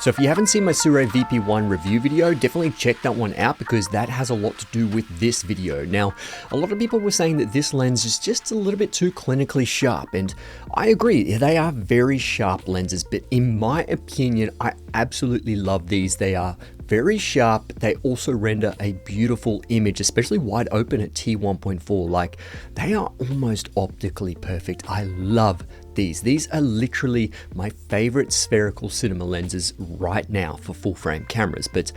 So if you haven't seen my Sirui VP1 review video, definitely check that one out because that has a lot to do with this video. Now, a lot of people were saying that this lens is just a little bit too clinically sharp, and I agree, they are very sharp lenses, but in my opinion, I absolutely love these. They are very sharp. They also render a beautiful image, especially wide open at t1.4. Like, they are almost optically perfect. I love these. These are literally my favorite spherical cinema lenses right now for full frame cameras. But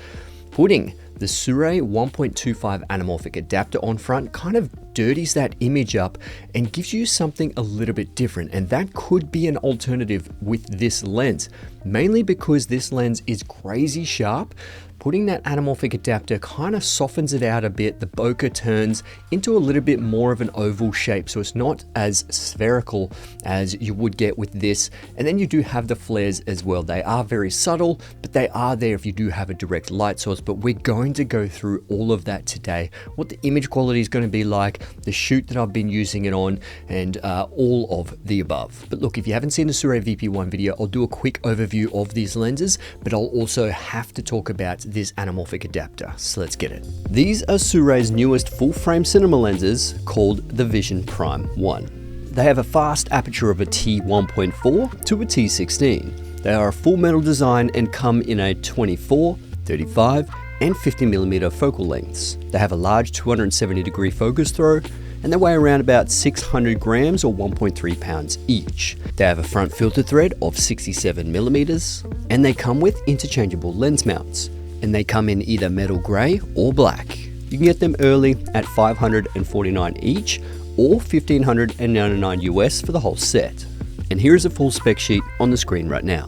putting the Sirui 1.25 anamorphic adapter on front kind of dirties that image up and gives you something a little bit different, and that could be an alternative with this lens, mainly because this lens is crazy sharp. Putting that anamorphic adapter kind of softens it out a bit. The bokeh turns into a little bit more of an oval shape, so it's not as spherical as you would get with this. And then you do have the flares as well. They are very subtle, but they are there if you do have a direct light source. But we're going to go through all of that today, what the image quality is going to be like, the shoot that I've been using it on, and all of the above. But look, if you haven't seen the Sirui VP1 video, I'll do a quick overview of these lenses, but I'll also have to talk about this anamorphic adapter. So let's get it. These are Sirui's newest full frame cinema lenses called the Vision Prime 1. They have a fast aperture of a t1.4 to a t16. They are a full metal design and come in a 24, 35, and 50mm focal lengths. They have a large 270-degree focus throw, and they weigh around about 600 grams or 1.3 pounds each. They have a front filter thread of 67mm, and they come with interchangeable lens mounts, and they come in either metal grey or black. You can get them early at $549 each or $1,599 US for the whole set. And here is a full spec sheet on the screen right now.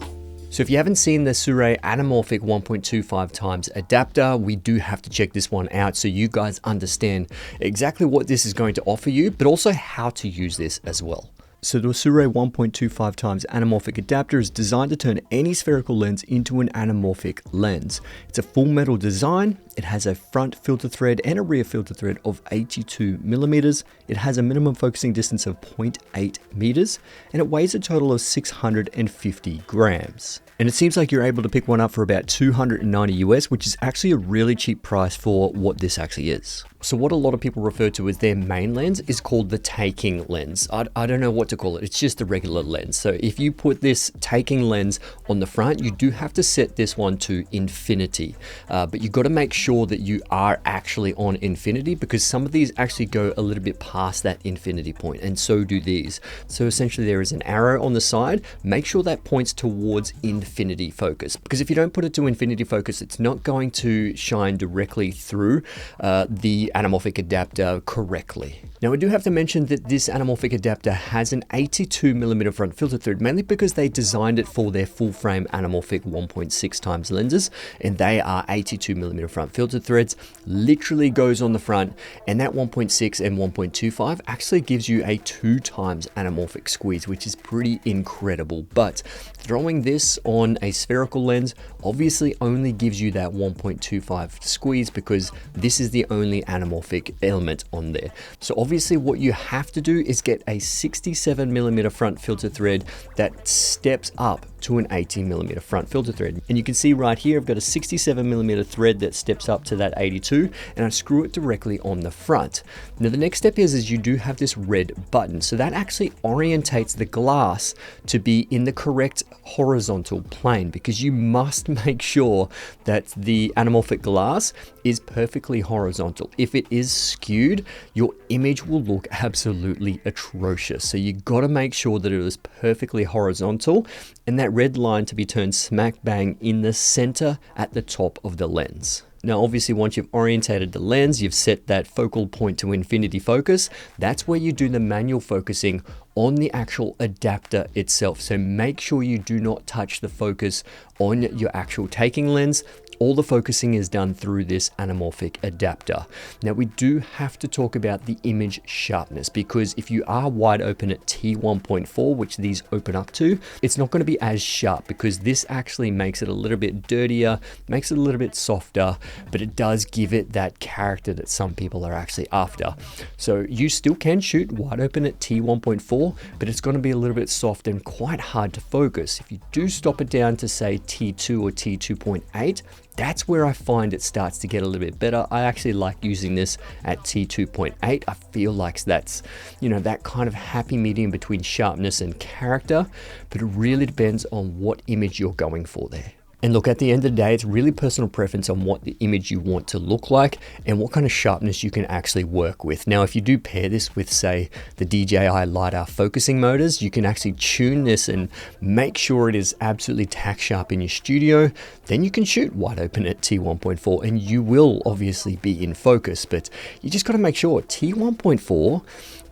So if you haven't seen the Sirui anamorphic 1.25 times adapter, we do have to check this one out so you guys understand exactly what this is going to offer you, but also how to use this as well. So the Sirui 1.25 times anamorphic adapter is designed to turn any spherical lens into an anamorphic lens. It's a full metal design. It has a front filter thread and a rear filter thread of 82mm. It has a minimum focusing distance of 0.8 meters, and it weighs a total of 650 grams. And it seems like you're able to pick one up for about $290 US, which is actually a really cheap price for what this actually is. So what a lot of people refer to as their main lens is called the taking lens. I don't know what to call it. It's just a regular lens. So if you put this taking lens on the front, you do have to set this one to infinity. But you've got to make sure that you are actually on infinity, because some of these actually go a little bit past that infinity point, and so do these. So essentially there is an arrow on the side. Make sure that points towards infinity focus, because if you don't put it to infinity focus, it's not going to shine directly through the anamorphic adapter correctly. Now, I do have to mention that this anamorphic adapter has an 82mm front filter thread, mainly because they designed it for their full frame anamorphic 1.6 times lenses, and they are 82mm front filter threads. Literally goes on the front, and that 1.6 and 1.25 actually gives you a 2 times anamorphic squeeze, which is pretty incredible. But throwing this on a spherical lens obviously only gives you that 1.25 squeeze, because this is the only anamorphic element on there. So obviously what you have to do is get a 67mm front filter thread that steps up to an 18mm front filter thread. And you can see right here, I've got a 67mm thread that steps up to that 82, and I screw it directly on the front. Now the next step is you do have this red button. So that actually orientates the glass to be in the correct horizontal plane, because you must make sure that the anamorphic glass is perfectly horizontal. If it is skewed, your image will look absolutely atrocious. So you got to make sure that it is perfectly horizontal, and that red line to be turned smack bang in the center at the top of the lens. Now, obviously, once you've orientated the lens, you've set that focal point to infinity focus. That's where you do the manual focusing on the actual adapter itself. So make sure you do not touch the focus on your actual taking lens. all the focusing is done through this anamorphic adapter. Now we do have to talk about the image sharpness, because if you are wide open at T1.4, which these open up to, it's not going to be as sharp, because this actually makes it a little bit dirtier, makes it a little bit softer, but it does give it that character that some people are actually after. So you still can shoot wide open at T1.4, but it's going to be a little bit soft and quite hard to focus. If you do stop it down to say T2 or T2.8, that's where I find it starts to get a little bit better. I actually like using this at T2.8. I feel like that's, you know, that kind of happy medium between sharpness and character, but it really depends on what image you're going for there. And look, at the end of the day, it's really personal preference on what the image you want to look like and what kind of sharpness you can actually work with. Now, if you do pair this with, say, the DJI LiDAR focusing motors, you can actually tune this and make sure it is absolutely tack sharp in your studio. Then you can shoot wide open at T1.4 and you will obviously be in focus, but you just got to make sure T1.4,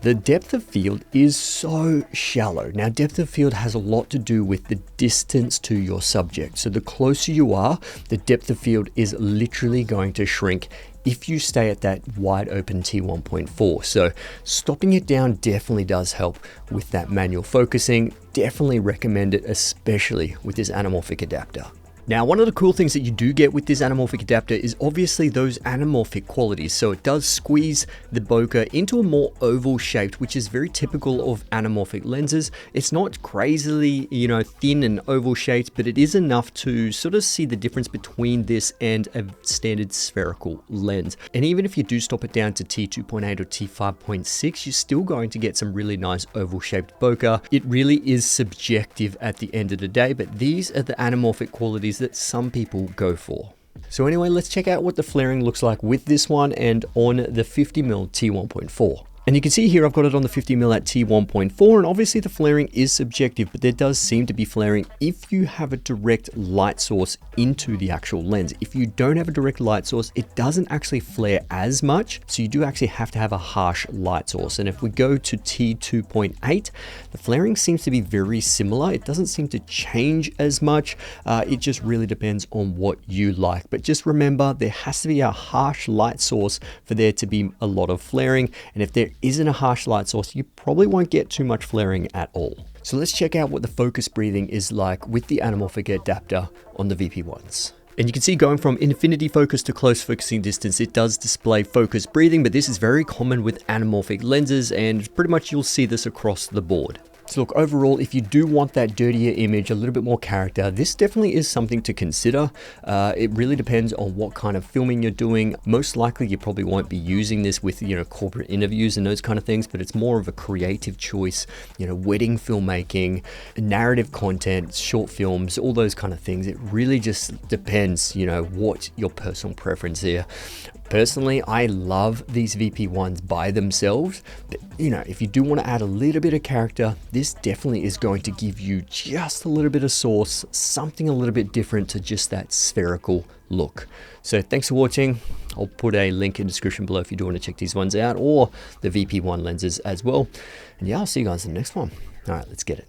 the depth of field is so shallow. Now, depth of field has a lot to do with the distance to your subject. So the closer you are, the depth of field is literally going to shrink if you stay at that wide open T1.4. So stopping it down definitely does help with that manual focusing. Definitely recommend it, especially with this anamorphic adapter. Now, one of the cool things that you do get with this anamorphic adapter is obviously those anamorphic qualities. So it does squeeze the bokeh into a more oval shaped, which is very typical of anamorphic lenses. It's not crazily, you know, thin and oval shaped, but it is enough to sort of see the difference between this and a standard spherical lens. And even if you do stop it down to T2.8 or T5.6, you're still going to get some really nice oval shaped bokeh. It really is subjective at the end of the day, but these are the anamorphic qualities that some people go for. So anyway, let's check out what the flaring looks like with this one and on the 50mm T1.4. And you can see here I've got it on the 50mm at T1.4, and obviously the flaring is subjective, but there does seem to be flaring if you have a direct light source into the actual lens. If you don't have a direct light source, it doesn't actually flare as much, so you do actually have to have a harsh light source. And if we go to T2.8, the flaring seems to be very similar. It doesn't seem to change as much. It just really depends on what you like. But just remember, there has to be a harsh light source for there to be a lot of flaring, and if there isn't a harsh light source, you probably won't get too much flaring at all. So let's check out what the focus breathing is like with the anamorphic adapter on the VP1s. And you can see going from infinity focus to close focusing distance, it does display focus breathing, but this is very common with anamorphic lenses, and pretty much you'll see this across the board. So look, overall, if you do want that dirtier image, a little bit more character, this definitely is something to consider. It really depends on what kind of filming you're doing. Most likely you probably won't be using this with, you know, corporate interviews and those kind of things, but it's more of a creative choice, you know, wedding filmmaking, narrative content, short films, all those kind of things. It really just depends, you know, what your personal preference here. Personally, I love these VP1s by themselves, but you know, if you do want to add a little bit of character, this definitely is going to give you just a little bit of source, something a little bit different to just that spherical look. So thanks for watching. I'll put a link in the description below if you do want to check these ones out, or the VP1 lenses as well. And yeah, I'll see you guys in the next one. All right, let's get it.